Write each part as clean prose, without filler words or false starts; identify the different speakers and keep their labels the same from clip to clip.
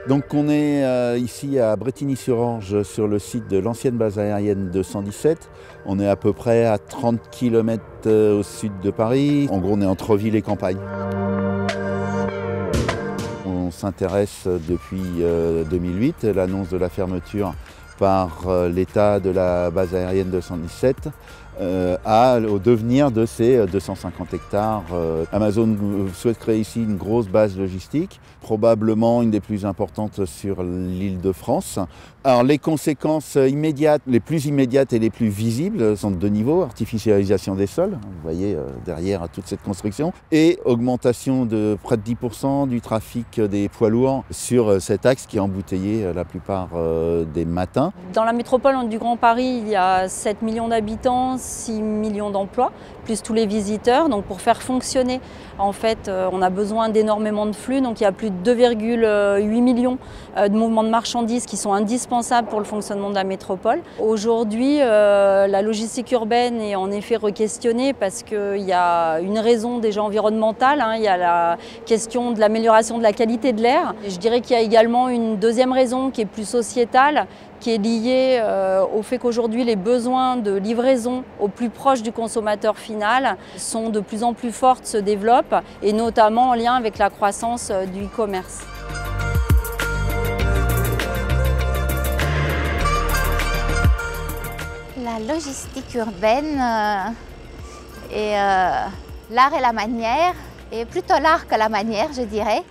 Speaker 1: Donc on est ici à Brétigny-sur-Orge sur le site de l'ancienne base aérienne de 117. On est à peu près à 30 km au sud de Paris. En gros on est entre ville et campagne. On s'intéresse depuis 2008, l'annonce de la fermeture par l'État de la base aérienne de 117 au devenir de ces 250 hectares. Amazon souhaite créer ici une grosse base logistique, probablement une des plus importantes sur l'Île-de-France. Alors les conséquences immédiates, les plus immédiates et les plus visibles sont de deux niveaux: artificialisation des sols, vous voyez derrière toute cette construction, et augmentation de près de 10% du trafic des poids lourds sur cet axe qui est embouteillé la plupart des matins.
Speaker 2: Dans la métropole du Grand Paris, il y a 7 millions d'habitants, 6 millions d'emplois, plus tous les visiteurs. Donc pour faire fonctionner, en fait, on a besoin d'énormément de flux. Donc il y a plus de 2,8 millions de mouvements de marchandises qui sont indispensables pour le fonctionnement de la métropole. Aujourd'hui, la logistique urbaine est en effet re-questionnée parce qu'il y a une raison déjà environnementale, il y a la question de l'amélioration de la qualité de l'air. Je dirais qu'il y a également une deuxième raison qui est plus sociétale, qui est liée au fait qu'aujourd'hui les besoins de livraison au plus proche du consommateur final sont de plus en plus forts, se développent, et notamment en lien avec la croissance du e-commerce.
Speaker 3: La logistique urbaine est l'art et la manière, et plutôt l'art que la manière, je dirais,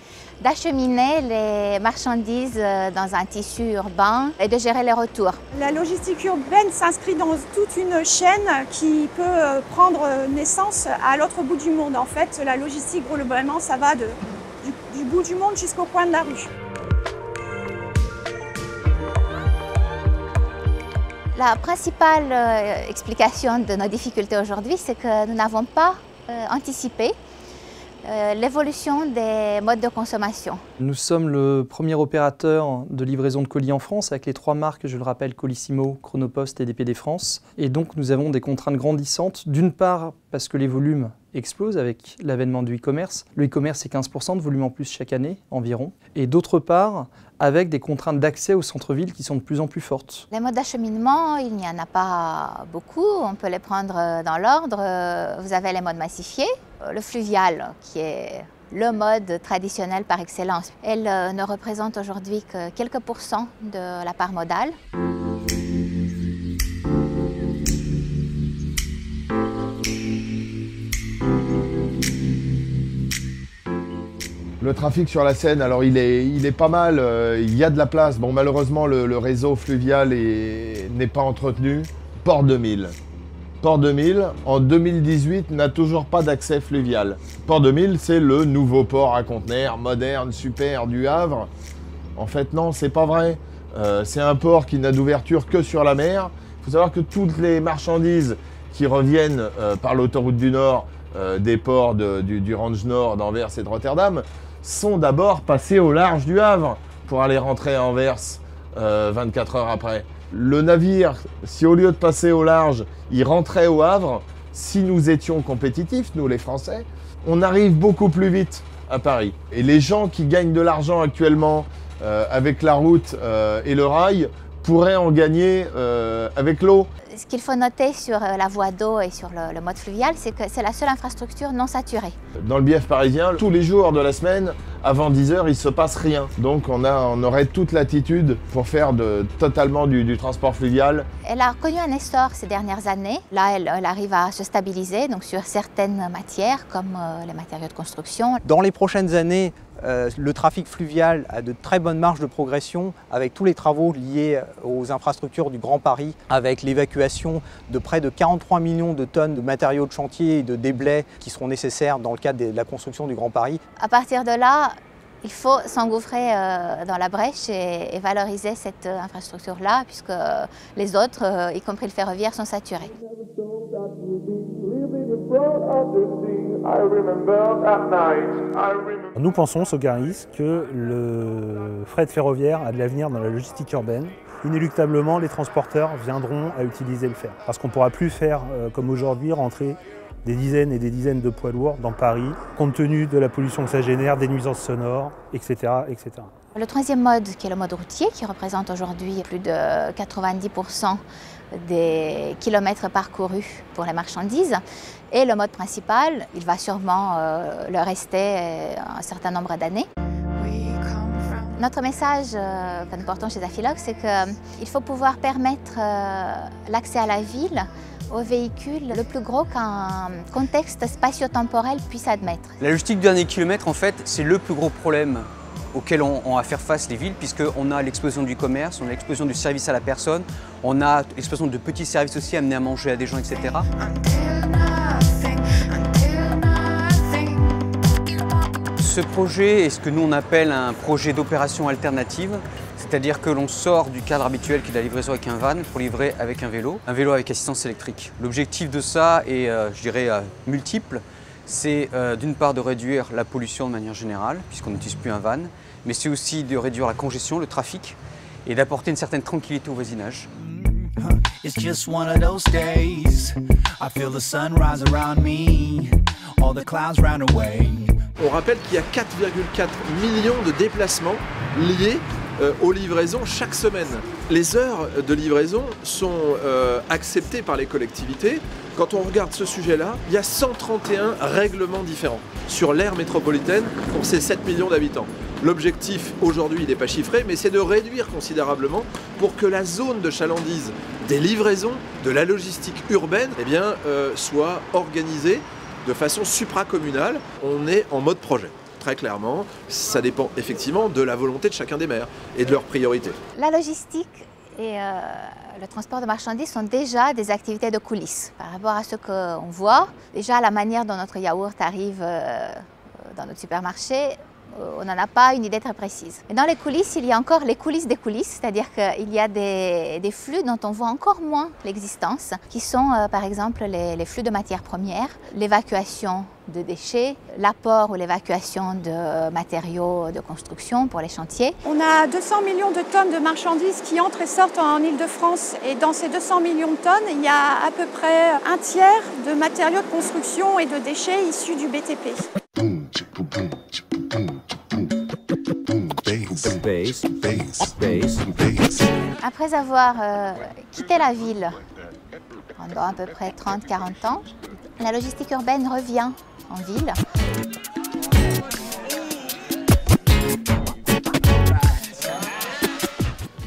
Speaker 3: d'acheminer les marchandises dans un tissu urbain et de gérer les retours.
Speaker 4: La logistique urbaine s'inscrit dans toute une chaîne qui peut prendre naissance à l'autre bout du monde. En fait, la logistique, globalement, ça va du bout du monde jusqu'au coin de la rue.
Speaker 3: La principale explication de nos difficultés aujourd'hui, c'est que nous n'avons pas anticipé l'évolution des modes de consommation.
Speaker 5: Nous sommes le premier opérateur de livraison de colis en France avec les 3 marques, je le rappelle, Colissimo, Chronopost et DPD France. Et donc nous avons des contraintes grandissantes, d'une part parce que les volumes explosent avec l'avènement du e-commerce. Le e-commerce, c'est 15% de volume en plus chaque année environ. Et d'autre part, avec des contraintes d'accès au centre-ville qui sont de plus en plus fortes.
Speaker 3: Les modes d'acheminement, il n'y en a pas beaucoup, on peut les prendre dans l'ordre. Vous avez les modes massifiés, le fluvial qui est le mode traditionnel par excellence. Elle ne représente aujourd'hui que quelques pourcents de la part modale.
Speaker 6: Le trafic sur la Seine, alors il est pas mal, il y a de la place. Bon, malheureusement, le réseau fluvial n'est pas entretenu. Port 2000. Port 2000, en 2018, n'a toujours pas d'accès fluvial. Port 2000, c'est le nouveau port à conteneurs, moderne, super, du Havre. En fait, non, c'est pas vrai. C'est un port qui n'a d'ouverture que sur la mer. Il faut savoir que toutes les marchandises qui reviennent par l'autoroute du Nord, des ports du Range Nord, d'Anvers et de Rotterdam, sont d'abord passés au large du Havre pour aller rentrer à Anvers 24 heures après. Le navire, si au lieu de passer au large, il rentrait au Havre, si nous étions compétitifs, nous les Français, on arrive beaucoup plus vite à Paris. Et les gens qui gagnent de l'argent actuellement avec la route et le rail pourraient en gagner avec l'eau.
Speaker 3: Ce qu'il faut noter sur la voie d'eau et sur le mode fluvial, c'est que c'est la seule infrastructure non saturée.
Speaker 6: Dans le bief parisien, tous les jours de la semaine, avant 10 heures, il ne se passe rien. Donc on aurait toute latitude pour faire totalement du transport fluvial.
Speaker 3: Elle a connu un essor ces dernières années. Là, elle arrive à se stabiliser donc sur certaines matières, comme les matériaux de construction.
Speaker 7: Dans les prochaines années, le trafic fluvial a de très bonnes marges de progression avec tous les travaux liés aux infrastructures du Grand Paris, avec l'évacuation de près de 43 millions de tonnes de matériaux de chantier et de déblais qui seront nécessaires dans le cadre de la construction du Grand Paris.
Speaker 3: À partir de là, il faut s'engouffrer dans la brèche et valoriser cette infrastructure-là, puisque les autres, y compris le ferroviaire, sont saturés.
Speaker 8: Nous pensons, Sogaris, que le fret ferroviaire a de l'avenir dans la logistique urbaine. Inéluctablement, les transporteurs viendront à utiliser le fer. Parce qu'on ne pourra plus faire, comme aujourd'hui, rentrer des dizaines et des dizaines de poids lourds dans Paris, compte tenu de la pollution que ça génère, des nuisances sonores, etc., etc.
Speaker 3: Le troisième mode, qui est le mode routier, qui représente aujourd'hui plus de 90% des kilomètres parcourus pour les marchandises. Et le mode principal, il va sûrement le rester un certain nombre d'années. Notre message que nous portons chez Affilox, c'est qu'il faut pouvoir permettre l'accès à la ville aux véhicules le plus gros qu'un contexte spatio-temporel puisse admettre.
Speaker 9: La logistique du dernier kilomètre, en fait, c'est le plus gros problème auquel ont à faire face les villes, puisqu'on a l'explosion du commerce, on a l'explosion du service à la personne, on a l'explosion de petits services aussi amenés à manger à des gens, etc. Ce projet est ce que nous on appelle un projet d'opération alternative, c'est-à-dire que l'on sort du cadre habituel qui est la livraison avec un van pour livrer avec un vélo avec assistance électrique. L'objectif de ça est, je dirais, multiple. C'est d'une part de réduire la pollution de manière générale, puisqu'on n'utilise plus un van, mais c'est aussi de réduire la congestion, le trafic, et d'apporter une certaine tranquillité au voisinage. It's just one of those days. I feel the sun rise around me, all the clouds round away.
Speaker 10: On rappelle qu'il y a 4,4 millions de déplacements liés aux livraisons chaque semaine. Les heures de livraison sont acceptées par les collectivités. Quand on regarde ce sujet-là, il y a 131 règlements différents sur l'aire métropolitaine pour ces 7 millions d'habitants. L'objectif aujourd'hui, il n'est pas chiffré, mais c'est de réduire considérablement pour que la zone de chalandise des livraisons, de la logistique urbaine, eh bien, soit organisée de façon supracommunale. On est en mode projet. Très clairement, ça dépend effectivement de la volonté de chacun des maires et de leurs priorités.
Speaker 3: La logistique et le transport de marchandises sont déjà des activités de coulisses par rapport à ce qu'on voit. Déjà, la manière dont notre yaourt arrive dans notre supermarché, on n'en a pas une idée très précise. Et dans les coulisses, il y a encore les coulisses des coulisses, c'est-à-dire qu'il y a des flux dont on voit encore moins l'existence, qui sont par exemple les flux de matières premières, l'évacuation de déchets, l'apport ou l'évacuation de matériaux de construction pour les chantiers.
Speaker 4: On a 200 millions de tonnes de marchandises qui entrent et sortent en Île-de-France. Et dans ces 200 millions de tonnes, il y a à peu près un tiers de matériaux de construction et de déchets issus du BTP.
Speaker 3: Après avoir quitté la ville pendant à peu près 30-40 ans, la logistique urbaine revient en ville.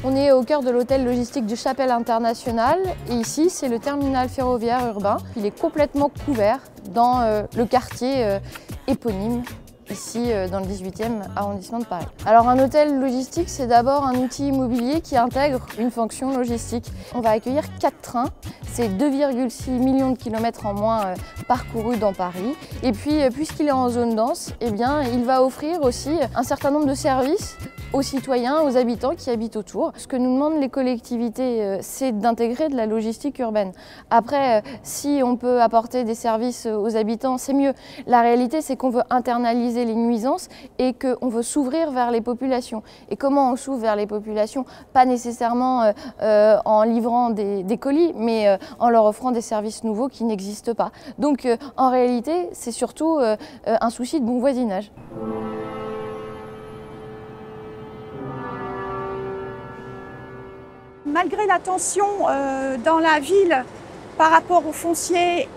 Speaker 11: On est au cœur de l'hôtel logistique du Chapelle International et ici c'est le terminal ferroviaire urbain. Il est complètement couvert dans le quartier éponyme, ici dans le 18e arrondissement de Paris. Alors un hôtel logistique, c'est d'abord un outil immobilier qui intègre une fonction logistique. On va accueillir 4 trains, c'est 2,6 millions de kilomètres en moins parcourus dans Paris. Et puis puisqu'il est en zone dense, eh bien, il va offrir aussi un certain nombre de services aux citoyens, aux habitants qui habitent autour. Ce que nous demandent les collectivités, c'est d'intégrer de la logistique urbaine. Après, si on peut apporter des services aux habitants, c'est mieux. La réalité, c'est qu'on veut internaliser les nuisances et qu'on veut s'ouvrir vers les populations. Et comment on s'ouvre vers les populations? Pas nécessairement en livrant des colis, mais en leur offrant des services nouveaux qui n'existent pas. Donc, en réalité, c'est surtout un souci de bon voisinage.
Speaker 4: Malgré la tension dans la ville par rapport au foncier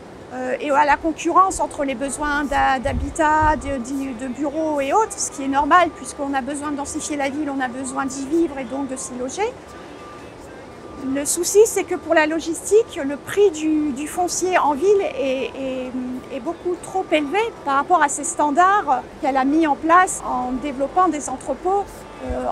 Speaker 4: et à la concurrence entre les besoins d'habitat, de bureaux et autres, ce qui est normal puisqu'on a besoin de densifier la ville, on a besoin d'y vivre et donc de s'y loger. Le souci, c'est que pour la logistique, le prix du foncier en ville est beaucoup trop élevé par rapport à ces standards qu'elle a mis en place en développant des entrepôts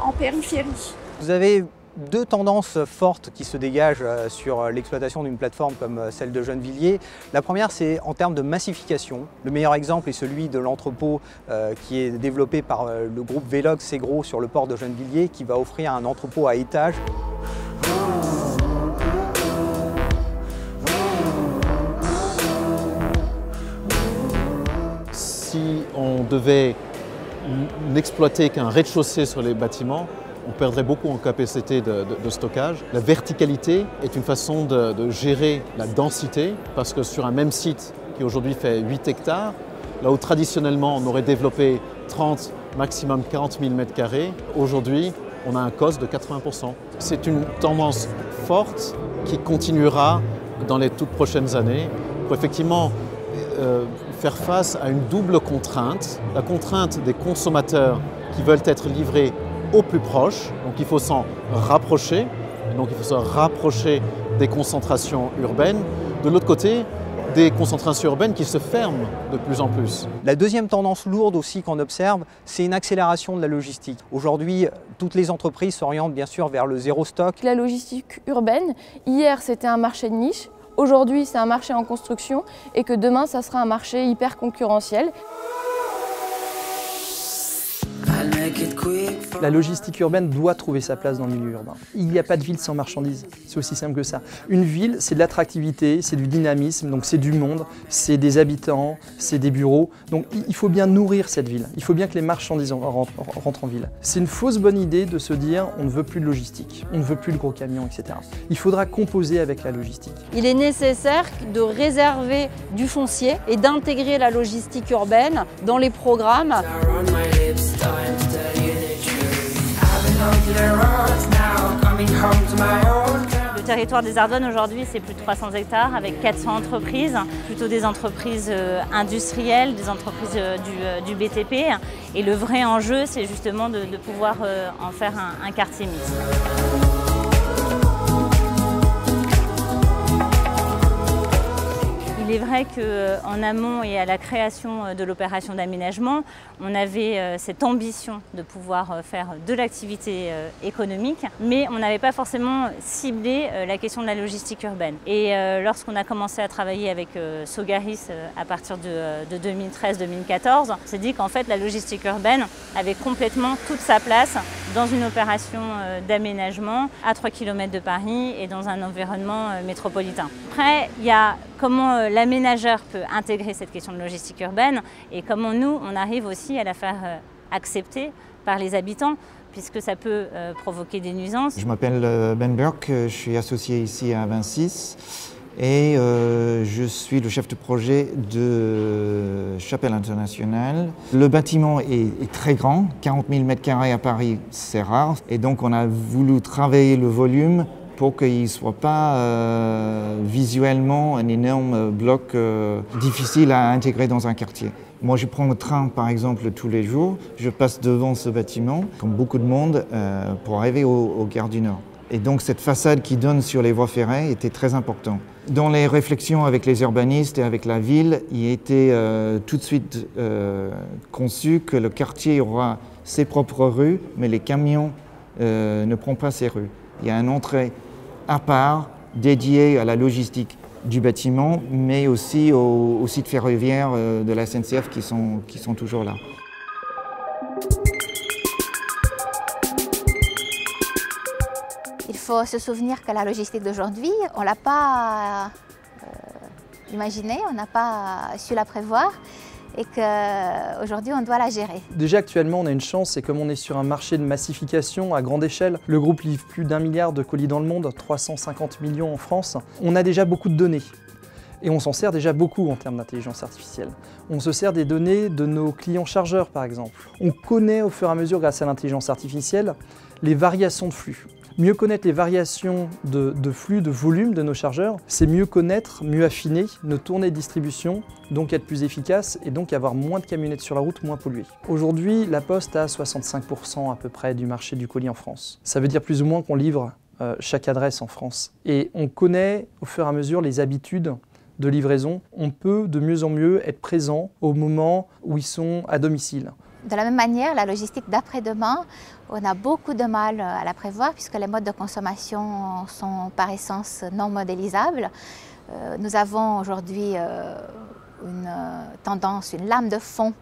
Speaker 4: en périphérie.
Speaker 7: Vous avez deux tendances fortes qui se dégagent sur l'exploitation d'une plateforme comme celle de Gennevilliers. La première, c'est en termes de massification. Le meilleur exemple est celui de l'entrepôt qui est développé par le groupe Velox Segro sur le port de Gennevilliers, qui va offrir un entrepôt à étage.
Speaker 12: Si on devait n'exploiter qu'un rez-de-chaussée sur les bâtiments, on perdrait beaucoup en capacité de stockage. La verticalité est une façon de gérer la densité, parce que sur un même site qui aujourd'hui fait 8 hectares, là où traditionnellement on aurait développé 30 maximum 40 000 m². Aujourd'hui, on a un COS de 80%. C'est une tendance forte qui continuera dans les toutes prochaines années pour effectivement faire face à une double contrainte. La contrainte des consommateurs qui veulent être livrés au plus proche, donc il faut s'en rapprocher, donc il faut se rapprocher des concentrations urbaines. De l'autre côté, des concentrations urbaines qui se ferment de plus en plus.
Speaker 7: La deuxième tendance lourde aussi qu'on observe, c'est une accélération de la logistique. Aujourd'hui, toutes les entreprises s'orientent bien sûr vers le zéro stock.
Speaker 11: La logistique urbaine, hier c'était un marché de niche, aujourd'hui c'est un marché en construction et que demain ça sera un marché hyper concurrentiel.
Speaker 5: La logistique urbaine doit trouver sa place dans le milieu urbain. Il n'y a pas de ville sans marchandises, c'est aussi simple que ça. Une ville, c'est de l'attractivité, c'est du dynamisme, donc c'est du monde, c'est des habitants, c'est des bureaux. Donc il faut bien nourrir cette ville, il faut bien que les marchandises rentrent en ville. C'est une fausse bonne idée de se dire on ne veut plus de logistique, on ne veut plus de gros camions, etc. Il faudra composer avec la logistique.
Speaker 2: Il est nécessaire de réserver du foncier et d'intégrer la logistique urbaine dans les programmes.
Speaker 13: Le territoire des Ardennes aujourd'hui c'est plus de 300 hectares avec 400 entreprises, plutôt des entreprises industrielles, des entreprises du BTP. Et le vrai enjeu c'est justement de pouvoir en faire un quartier mixte. Il est vrai qu'en amont et à la création de l'opération d'aménagement, on avait cette ambition de pouvoir faire de l'activité économique, mais on n'avait pas forcément ciblé la question de la logistique urbaine. Et lorsqu'on a commencé à travailler avec Sogaris à partir de 2013-2014, on s'est dit qu'en fait la logistique urbaine avait complètement toute sa place dans une opération d'aménagement à 3 km de Paris et dans un environnement métropolitain. Après, il y a comment l'aménageur peut intégrer cette question de logistique urbaine et comment nous, on arrive aussi à la faire accepter par les habitants puisque ça peut provoquer des nuisances.
Speaker 14: Je m'appelle Ben Burke, je suis associé ici à 26 et je suis le chef de projet de Chapelle Internationale. Le bâtiment est très grand, 40 000 m² à Paris, c'est rare. Et donc on a voulu travailler le volume pour qu'il ne soit pas visuellement un énorme bloc difficile à intégrer dans un quartier. Moi, je prends le train, par exemple, tous les jours. Je passe devant ce bâtiment, comme beaucoup de monde, pour arriver aux gares du Nord. Et donc, cette façade qui donne sur les voies ferrées était très importante. Dans les réflexions avec les urbanistes et avec la ville, il était tout de suite conçu que le quartier aura ses propres rues, mais les camions ne prennent pas ces rues. Il y a une entrée à part dédiée à la logistique du bâtiment, mais aussi aux sites ferroviaires de la SNCF qui sont toujours là.
Speaker 3: Il faut se souvenir que la logistique d'aujourd'hui, on ne l'a pas imaginée, on n'a pas su la prévoir et qu'aujourd'hui on doit la gérer.
Speaker 5: Déjà actuellement on a une chance, c'est comme on est sur un marché de massification à grande échelle. Le groupe livre plus d'1 milliard de colis dans le monde, 350 millions en France. On a déjà beaucoup de données et on s'en sert déjà beaucoup en termes d'intelligence artificielle. On se sert des données de nos clients chargeurs par exemple. On connaît au fur et à mesure grâce à l'intelligence artificielle les variations de flux. Mieux connaître les variations de flux, de volume de nos chargeurs, c'est mieux connaître, mieux affiner nos tournées de distribution, donc être plus efficace et donc avoir moins de camionnettes sur la route, moins polluées. Aujourd'hui, la Poste a 65% à peu près du marché du colis en France. Ça veut dire plus ou moins qu'on livre chaque adresse en France. Et on connaît au fur et à mesure les habitudes de livraison. On peut de mieux en mieux être présent au moment où ils sont à domicile.
Speaker 3: De la même manière, la logistique d'après-demain, on a beaucoup de mal à la prévoir puisque les modes de consommation sont par essence non modélisables. Nous avons aujourd'hui une tendance, une lame de fond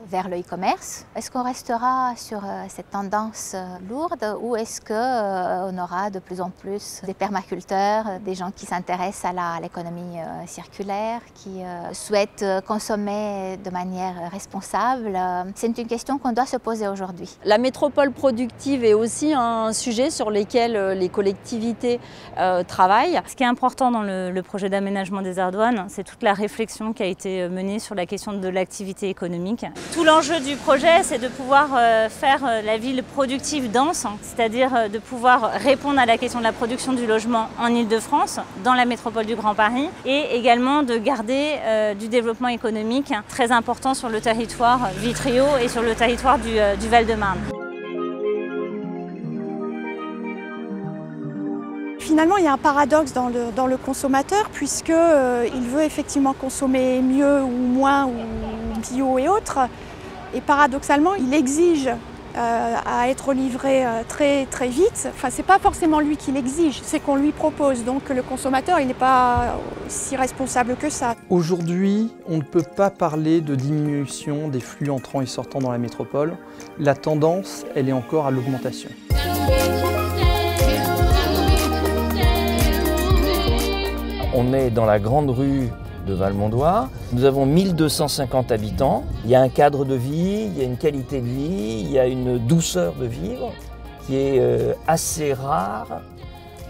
Speaker 3: vers le e-commerce. Est-ce qu'on restera sur cette tendance lourde ou est-ce qu'on aura de plus en plus des permaculteurs, des gens qui s'intéressent à l'économie circulaire, qui souhaitent consommer de manière responsable? C'est une question qu'on doit se poser aujourd'hui.
Speaker 2: La métropole productive est aussi un sujet sur lequel les collectivités travaillent.
Speaker 13: Ce qui est important dans le projet d'aménagement des Ardoines, c'est toute la réflexion qui a été menée sur la question de l'activité l'activité économique. Tout l'enjeu du projet, c'est de pouvoir faire la ville productive dense, c'est-à-dire de pouvoir répondre à la question de la production du logement en Île-de-France, dans la métropole du Grand Paris, et également de garder du développement économique très important sur le territoire Vitrio et sur le territoire du Val-de-Marne.
Speaker 4: Finalement, il y a un paradoxe dans le consommateur puisqu'il veut effectivement consommer mieux ou moins, ou bio et autres. Et paradoxalement, il exige à être livré très vite. Enfin, c'est pas forcément lui qui l'exige, c'est qu'on lui propose. Donc le consommateur, il n'est pas si responsable que ça.
Speaker 5: Aujourd'hui, on ne peut pas parler de diminution des flux entrants et sortants dans la métropole. La tendance, elle est encore à l'augmentation.
Speaker 15: On est dans la grande rue de Valmondois. Nous avons 1250 habitants. Il y a un cadre de vie, il y a une qualité de vie, il y a une douceur de vivre qui est assez rare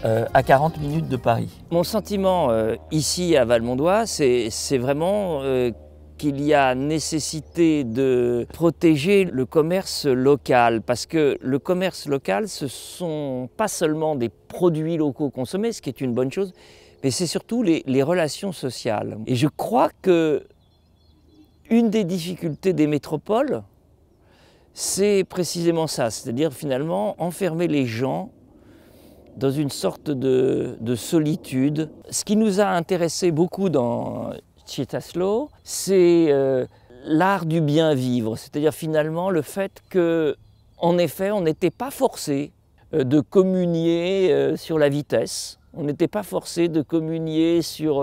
Speaker 15: à 40 minutes de Paris. Mon sentiment ici à Valmondois, c'est vraiment qu'il y a nécessité de protéger le commerce local, parce que le commerce local, ce ne sont pas seulement des produits locaux consommés, ce qui est une bonne chose, mais c'est surtout les relations sociales. Et je crois que une des difficultés des métropoles, c'est précisément ça, c'est-à-dire finalement enfermer les gens dans une sorte de solitude. Ce qui nous a intéressé beaucoup dans Città-Slow, c'est l'art du bien vivre, c'est-à-dire finalement le fait qu'en effet on n'était pas forcé de communier sur la vitesse. On n'était pas forcé de communier sur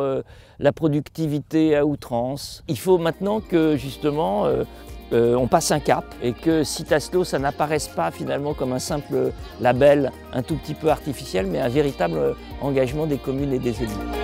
Speaker 15: la productivité à outrance. Il faut maintenant que justement on passe un cap et que Città-Slow, ça n'apparaisse pas finalement comme un simple label un tout petit peu artificiel, mais un véritable engagement des communes et des élus.